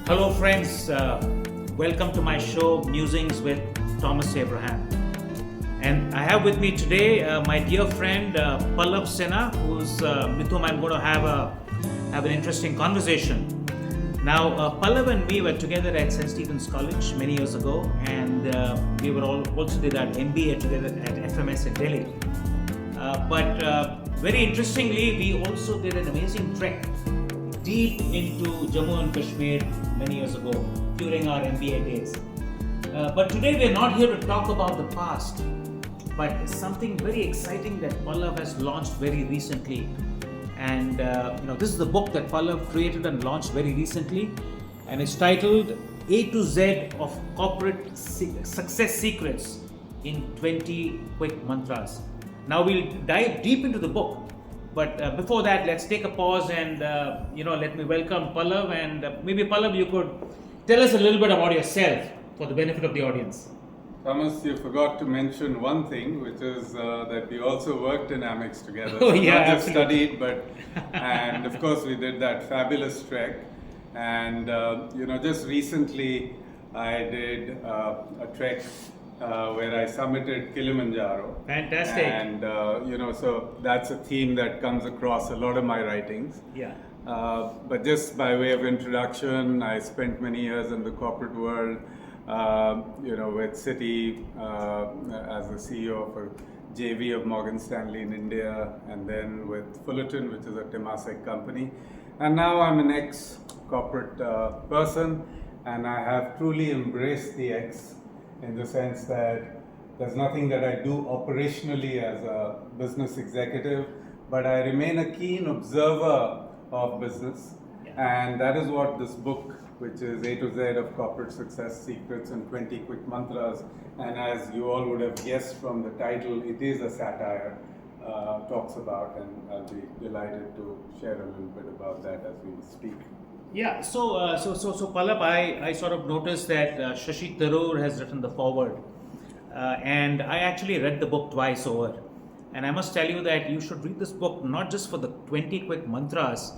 Hello, friends. Welcome to my show, Musings with Thomas Abraham. And I have with me today my dear friend Pallav Sinha, with whom I'm going to have an interesting conversation. Now, Pallav and me were together at St. Stephen's College many years ago, and we were also did our MBA together at FMS in Delhi. But very interestingly, we also did an amazing trek deep into Jammu and Kashmir many years ago during our MBA days. But today we're not here to talk about the past, but something very exciting that Pallav has launched very recently. And this is the book that Pallav created and launched very recently, and it's titled A to Z of Corporate Success Secrets in 20 Quick Mantras. Now we'll dive deep into the book. But before that, let's take a pause and let me welcome Pallav. And maybe Pallav, you could tell us a little bit about yourself for the benefit of the audience. Thomas, you forgot to mention one thing, which is that we also worked in Amex together. Oh, so yeah, not just absolutely. studied, and of course we did that fabulous trek. And just recently I did a trek where I summited Kilimanjaro. Fantastic. And so that's a theme that comes across a lot of my writings. Yeah. But just by way of introduction, I spent many years in the corporate world, with Citi as the CEO of a JV of Morgan Stanley in India, and then with Fullerton, which is a Temasek company. And now I'm an ex-corporate person, and I have truly embraced the X in the sense that there's nothing that I do operationally as a business executive, but I remain a keen observer of business. Yeah. And that is what this book, which is A to Z of Corporate Success Secrets in 20 Quick Mantras, and as you all would have guessed from the title, it is a satire, talks about, and I'll be delighted to share a little bit about that as we speak. Yeah, so Pallav, I sort of noticed that Shashi Tharoor has written the foreword, and I actually read the book twice over. And I must tell you that you should read this book not just for the 20 quick mantras,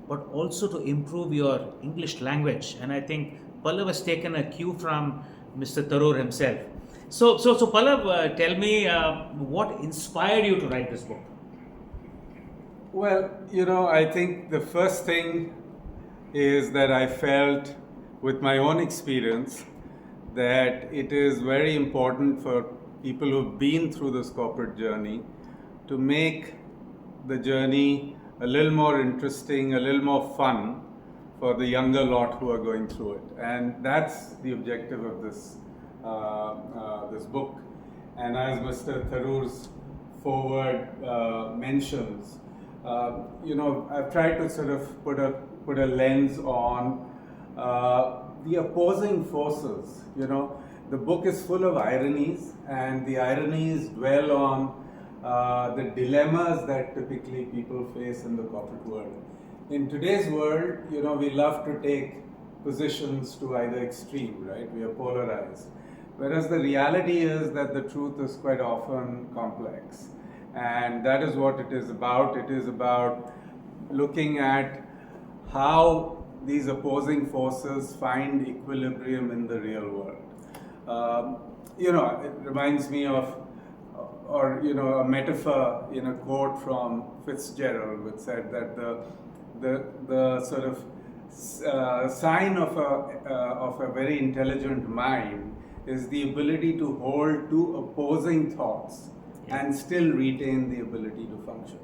but also to improve your English language. And I think Pallav has taken a cue from Mr. Tharoor himself. So Pallav, tell me what inspired you to write this book? Well, I think the first thing is that I felt with my own experience that it is very important for people who've been through this corporate journey to make the journey a little more interesting, a little more fun for the younger lot who are going through it. And that's the objective of this book. And as Mr. Tharoor's foreword mentions, I've tried to sort of put a lens on the opposing forces. The book is full of ironies, and the ironies dwell on the dilemmas that typically people face in the corporate world. In today's world, we love to take positions to either extreme, right? We are polarized. Whereas the reality is that the truth is quite often complex. And that is what it is about. It is about looking at how these opposing forces find equilibrium in the real world. It reminds me of a metaphor in a quote from Fitzgerald, which said that the sort of sign of a very intelligent mind is the ability to hold two opposing thoughts and still retain the ability to function.